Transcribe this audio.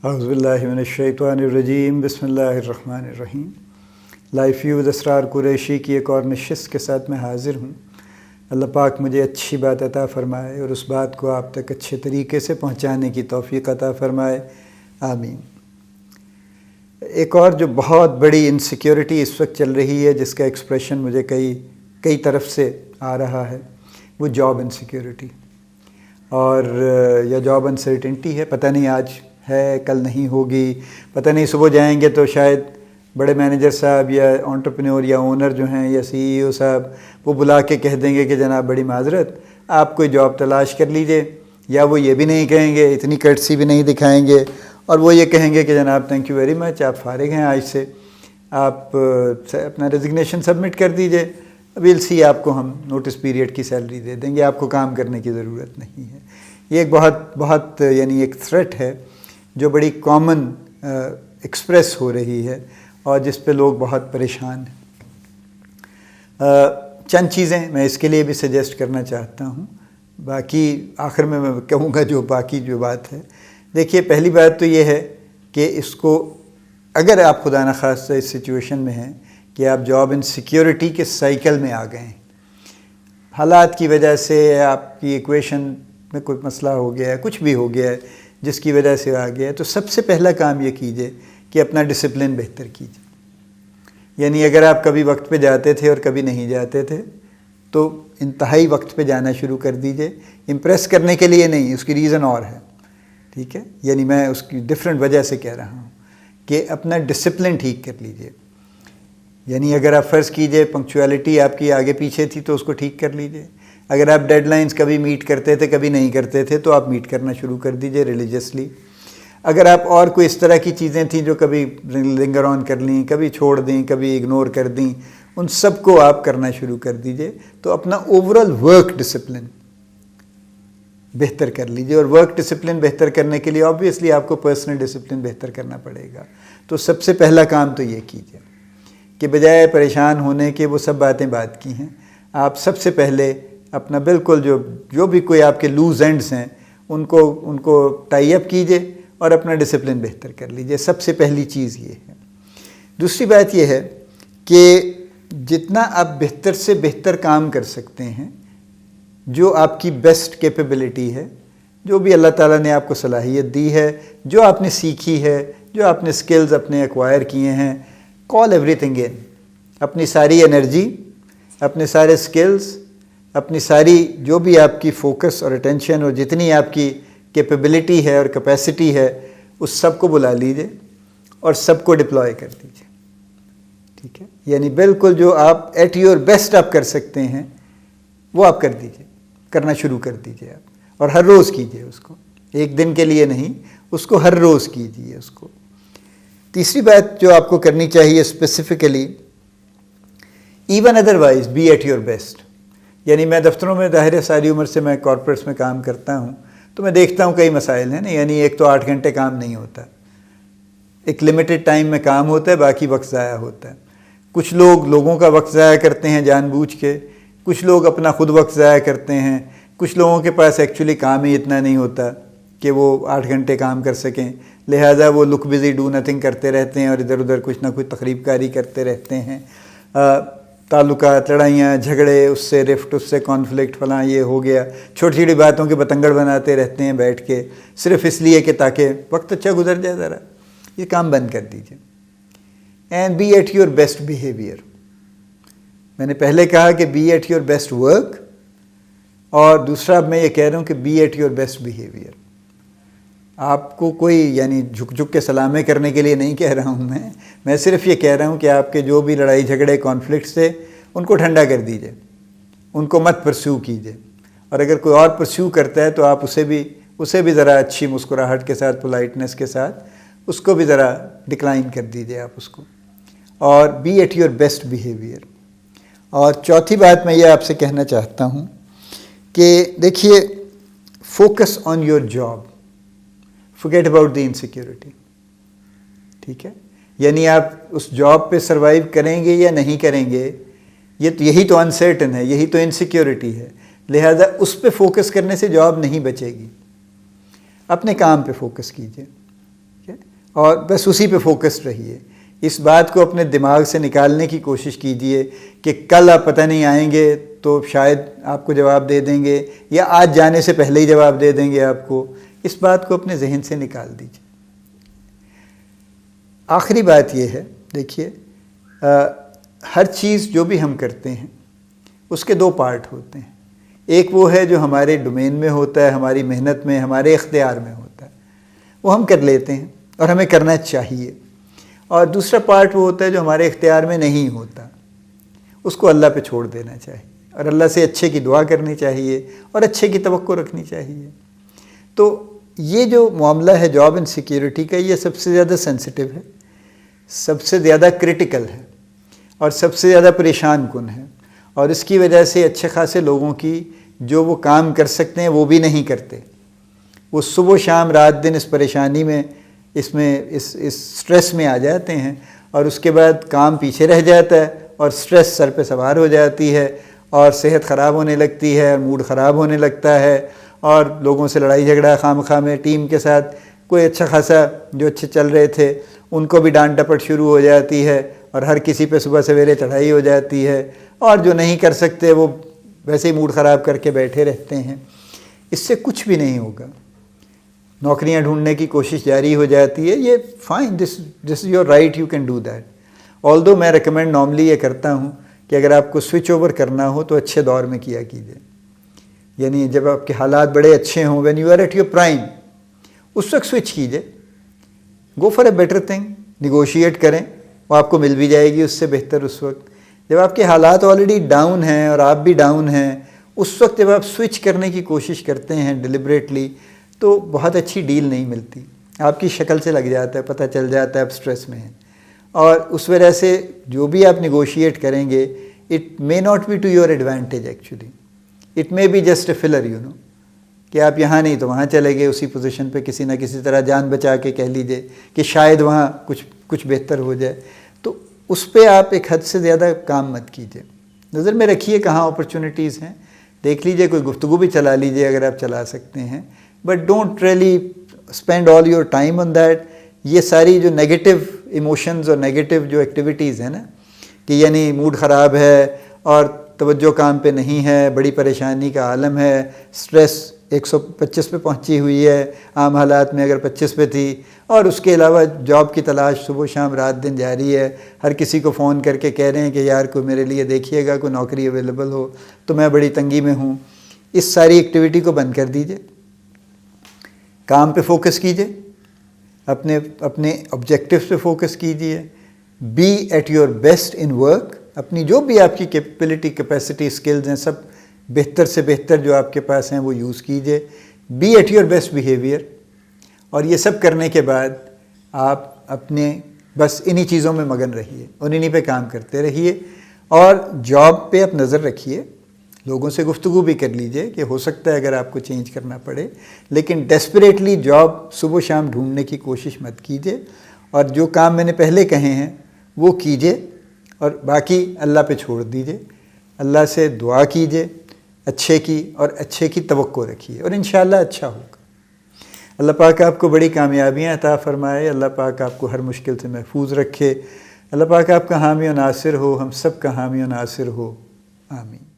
اعوذ باللہ من الشیطان الرجیم، بسم اللہ الرحمن الرحیم۔ لائف ویو ود اسرار قریشی کی ایک اور نشست کے ساتھ میں حاضر ہوں۔ اللہ پاک مجھے اچھی بات عطا فرمائے اور اس بات کو آپ تک اچھے طریقے سے پہنچانے کی توفیق عطا فرمائے، آمین۔ ایک اور جو بہت بڑی انسیکیورٹی اس وقت چل رہی ہے، جس کا ایکسپریشن مجھے کئی طرف سے آ رہا ہے، وہ جاب انسیکیورٹی اور یا جاب انسرٹنٹی ہے۔ پتہ نہیں آج ہے، کل نہیں ہوگی، پتہ نہیں صبح جائیں گے تو شاید بڑے مینیجر صاحب یا انٹرپرینور یا اونر جو ہیں یا سی ای او صاحب وہ بلا کے کہہ دیں گے کہ جناب بڑی معذرت، آپ کوئی جاب تلاش کر لیجئے، یا وہ یہ بھی نہیں کہیں گے، اتنی کرٹسی بھی نہیں دکھائیں گے، اور وہ یہ کہیں گے کہ جناب تھینک یو ویری مچ، آپ فارغ ہیں آج سے، آپ اپنا ریزگنیشن سبمٹ کر دیجئے، ویل سی، آپ کو ہم نوٹس پیریڈ کی سیلری دے دیں گے، آپ کو کام کرنے کی ضرورت نہیں ہے۔ یہ ایک بہت یعنی ایک تھریٹ ہے جو بڑی کامن ایکسپریس ہو رہی ہے اور جس پہ لوگ بہت پریشان ہیں۔ چند چیزیں میں اس کے لیے بھی سجیسٹ کرنا چاہتا ہوں، باقی آخر میں کہوں گا جو باقی بات ہے۔ دیکھیے، پہلی بات تو یہ ہے کہ اس کو اگر آپ خدا نخواستہ اس سچویشن میں ہیں کہ آپ جاب انسیکیورٹی کے سائیکل میں آ گئے ہیں، حالات کی وجہ سے آپ کی ایکویشن میں کوئی مسئلہ ہو گیا ہے، کچھ بھی ہو گیا ہے جس کی وجہ سے آ گیا ہے، تو سب سے پہلا کام یہ کیجئے کہ اپنا ڈسپلن بہتر کیجئے۔ یعنی اگر آپ کبھی وقت پہ جاتے تھے اور کبھی نہیں جاتے تھے تو انتہائی وقت پہ جانا شروع کر دیجئے، امپریس کرنے کے لیے نہیں، اس کی ریزن اور ہے، ٹھیک ہے؟ یعنی میں اس کی ڈیفرنٹ وجہ سے کہہ رہا ہوں کہ اپنا ڈسپلن ٹھیک کر لیجئے۔ یعنی اگر آپ فرض کیجئے پنکچویلٹی آپ کی آگے پیچھے تھی تو اس کو ٹھیک کر لیجئے۔ اگر آپ ڈیڈ لائنز کبھی میٹ کرتے تھے کبھی نہیں کرتے تھے تو آپ میٹ کرنا شروع کر دیجئے ریلیجسلی۔ اگر آپ اور کوئی اس طرح کی چیزیں تھیں جو کبھی لنگر آن کر لیں، کبھی چھوڑ دیں، کبھی اگنور کر دیں، ان سب کو آپ کرنا شروع کر دیجئے، تو اپنا اوورال ورک ڈسپلن بہتر کر لیجئے۔ اور ورک ڈسپلن بہتر کرنے کے لیے آبویسلی آپ کو پرسنل ڈسپلن بہتر کرنا پڑے گا۔ تو سب سے پہلا کام تو یہ کیجئے کہ بجائے پریشان ہونے کے وہ سب باتیں بات کی ہیں، آپ سب سے پہلے اپنا بالکل جو بھی کوئی آپ کے لوز اینڈز ہیں ان کو ٹائی اپ کیجئے اور اپنا ڈسپلن بہتر کر لیجئے۔ سب سے پہلی چیز یہ ہے۔ دوسری بات یہ ہے کہ جتنا آپ بہتر سے بہتر کام کر سکتے ہیں، جو آپ کی بیسٹ کیپیبلٹی ہے، جو بھی اللہ تعالیٰ نے آپ کو صلاحیت دی ہے، جو آپ نے سیکھی ہے، جو آپ نے سکلز اپنے ایکوائر کیے ہیں، کال ایوری تھنگ ان، اپنی ساری انرجی، اپنے سارے سکلز، اپنی ساری جو بھی آپ کی فوکس اور اٹینشن اور جتنی آپ کی کیپیبلٹی ہے اور کیپیسٹی ہے، اس سب کو بلا لیجئے اور سب کو ڈپلوائے کر دیجئے، ٹھیک ہے؟ یعنی بالکل جو آپ ایٹ یور بیسٹ آپ کر سکتے ہیں وہ آپ کر دیجئے، کرنا شروع کر دیجئے آپ، اور ہر روز کیجئے اس کو، ایک دن کے لیے نہیں، اس کو ہر روز کیجئے اس کو۔ تیسری بات جو آپ کو کرنی چاہیے specifically, even otherwise be at your best. یعنی میں دفتروں میں ظاہر ہے ساری عمر سے میں کارپوریٹس میں کام کرتا ہوں، تو میں دیکھتا ہوں کئی مسائل ہیں نا، یعنی ایک تو 8 گھنٹے کام نہیں ہوتا، ایک لمیٹڈ ٹائم میں کام ہوتا ہے، باقی وقت ضائع ہوتا ہے۔ کچھ لوگ لوگوں کا وقت ضائع کرتے ہیں جان بوجھ کے، کچھ لوگ اپنا خود وقت ضائع کرتے ہیں، کچھ لوگوں کے پاس ایکچولی کام ہی اتنا نہیں ہوتا کہ وہ 8 گھنٹے کام کر سکیں، لہٰذا وہ لک بزی ڈو نتھنگ کرتے رہتے ہیں اور ادھر ادھر کچھ نہ کچھ تخریب کاری کرتے رہتے ہیں۔ تعلقات، لڑائیاں، جھگڑے، اس سے رفٹ، اس سے کانفلکٹ، فلاں یہ ہو گیا، چھوٹی چھوٹی باتوں کے بتنگڑ بناتے رہتے ہیں بیٹھ کے، صرف اس لیے کہ تاکہ وقت اچھا گزر جائے۔ ذرا یہ کام بند کر دیجئے، and be at your best behaviour. میں نے پہلے کہا کہ be at your best work, اور دوسرا اب میں یہ کہہ رہا ہوں کہ be at your best behaviour. آپ کو کوئی یعنی جھک جھک کے سلامیں کرنے کے لیے نہیں کہہ رہا ہوں میں صرف یہ کہہ رہا ہوں کہ آپ کے جو بھی لڑائی جھگڑے کانفلکٹس تھے ان کو ٹھنڈا کر دیجئے، ان کو مت پرسیو کیجئے، اور اگر کوئی اور پرسیو کرتا ہے تو آپ اسے بھی ذرا اچھی مسکراہٹ کے ساتھ، پولائٹنس کے ساتھ اس کو بھی ذرا ڈکلائن کر دیجئے آپ اس کو، اور be at your best behaviour. اور چوتھی بات میں یہ آپ سے کہنا چاہتا ہوں کہ دیکھیے، focus on your job, forget about the insecurity، ٹھیک ہے؟ یعنی آپ اس جاب پہ سروائیو کریں گے یا نہیں کریں گے، یہی تو انسرٹن ہے، یہی تو انسیکیورٹی ہے، لہذا اس پہ فوکس کرنے سے جاب نہیں بچے گی۔ اپنے کام پہ فوکس کیجئے، اور بس اسی پہ فوکسڈ رہیے. اس بات کو اپنے دماغ سے نکالنے کی کوشش کیجئے کہ کل آپ پتہ نہیں آئیں گے تو شاید آپ کو جواب دے دیں گے، یا آج جانے سے پہلے ہی جواب دے دیں گے آپ کو. اس بات کو اپنے ذہن سے نکال دیجئے. آخری بات یہ ہے، دیکھیے ہر چیز جو بھی ہم کرتے ہیں اس کے دو پارٹ ہوتے ہیں. ایک وہ ہے جو ہمارے ڈومین میں ہوتا ہے، ہماری محنت میں، ہمارے اختیار میں ہوتا ہے، وہ ہم کر لیتے ہیں اور ہمیں کرنا چاہیے. اور دوسرا پارٹ وہ ہوتا ہے جو ہمارے اختیار میں نہیں ہوتا، اس کو اللہ پہ چھوڑ دینا چاہیے اور اللہ سے اچھے کی دعا کرنی چاہیے اور اچھے کی توقع رکھنی چاہیے. تو یہ جو معاملہ ہے جاب انسیکیورٹی کا، یہ سب سے زیادہ سینسٹیو ہے، سب سے زیادہ کرٹیکل ہے اور سب سے زیادہ پریشان کن ہے. اور اس کی وجہ سے اچھے خاصے لوگوں کی جو وہ کام کر سکتے ہیں وہ بھی نہیں کرتے. وہ صبح شام رات دن اس پریشانی میں اس سٹریس میں آ جاتے ہیں، اور اس کے بعد کام پیچھے رہ جاتا ہے اور سٹریس سر پہ سوار ہو جاتی ہے اور صحت خراب ہونے لگتی ہے، موڈ خراب ہونے لگتا ہے، اور لوگوں سے لڑائی جھگڑا خام خواہ میں، ٹیم کے ساتھ کوئی اچھا خاصا جو اچھے چل رہے تھے ان کو بھی ڈانٹ ڈپٹ شروع ہو جاتی ہے، اور ہر کسی پہ صبح سویرے چڑھائی ہو جاتی ہے، اور جو نہیں کر سکتے وہ ویسے ہی موڈ خراب کر کے بیٹھے رہتے ہیں. اس سے کچھ بھی نہیں ہوگا. نوکریاں ڈھونڈنے کی کوشش جاری ہو جاتی ہے. یہ fine, this is your right, you can do that. Although میں ریکمینڈ نارملی یہ کرتا ہوں کہ اگر آپ کو سوئچ اوور کرنا ہو تو اچھے دور میں کیا کیجیے. یعنی جب آپ کے حالات بڑے اچھے ہوں، when you are at your prime, اس وقت سوئچ کیجیے. Go for a better thing, negotiate کریں، وہ آپ کو مل بھی جائے گی اس سے بہتر. اس وقت جب آپ کے حالات آلریڈی ڈاؤن ہیں اور آپ بھی ڈاؤن ہیں، اس وقت جب آپ سوئچ کرنے کی کوشش کرتے ہیں ڈیلیبریٹلی، تو بہت اچھی ڈیل نہیں ملتی. آپ کی شکل سے لگ جاتا ہے، پتہ چل جاتا ہے آپ سٹریس میں ہیں. اور اس وجہ سے جو بھی آپ نیگوشیٹ کریں گے، it may not be to your advantage actually. It may be just a filler, کہ آپ یہاں نہیں تو وہاں چلے گئے اسی پوزیشن پہ، کسی نہ کسی طرح جان بچا کے کہہ لیجئے کہ شاید وہاں کچھ بہتر ہو جائے. تو اس پہ آپ ایک حد سے زیادہ کام مت کیجیے. نظر میں رکھیے کہاں اپرچونیٹیز ہیں، دیکھ لیجئے، کوئی گفتگو بھی چلا لیجئے اگر آپ چلا سکتے ہیں. But don't really spend all your time on that. یہ ساری جو نیگیٹو ایموشنز اور نیگیٹو جو ایکٹیویٹیز ہیں نا، کہ یعنی موڈ خراب ہے اور توجہ کام پہ نہیں ہے، بڑی پریشانی کا عالم ہے، سٹریس 125 پہ پہنچی ہوئی ہے عام حالات میں، اگر 25 پہ تھی، اور اس کے علاوہ جاب کی تلاش صبح شام رات دن جاری ہے، ہر کسی کو فون کر کے کہہ رہے ہیں کہ یار کوئی میرے لیے دیکھیے گا، کوئی نوکری اویلیبل ہو تو میں بڑی تنگی میں ہوں. اس ساری ایکٹیویٹی کو بند کر دیجئے، کام پہ فوکس کیجئے، اپنے آبجیکٹیوز پہ فوکس کیجئے. Be at your best in work. اپنی جو بھی آپ کی کیپیبلٹی، کیپیسٹی، اسکلز ہیں، سب بہتر سے بہتر جو آپ کے پاس ہیں وہ یوز کیجئے. Be at your best behaviour. اور یہ سب کرنے کے بعد آپ اپنے بس انہی چیزوں میں مگن رہیے اور انہی پہ کام کرتے رہیے. اور جاب پہ آپ نظر رکھیے، لوگوں سے گفتگو بھی کر لیجئے کہ ہو سکتا ہے اگر آپ کو چینج کرنا پڑے، لیکن ڈیسپریٹلی جاب صبح شام ڈھونڈنے کی کوشش مت کیجئے. اور جو کام میں نے پہلے کہے ہیں وہ کیجئے، اور باقی اللہ پہ چھوڑ دیجئے. اللہ سے دعا کیجئے اچھے کی، اور اچھے کی توقع رکھیے، اور انشاءاللہ اچھا ہوگا. اللہ پاک آپ کو بڑی کامیابیاں عطا فرمائے. اللہ پاک آپ کو ہر مشکل سے محفوظ رکھے. اللہ پاک آپ کا حامی و ناصر ہو، ہم سب کا حامی و ناصر ہو. آمین.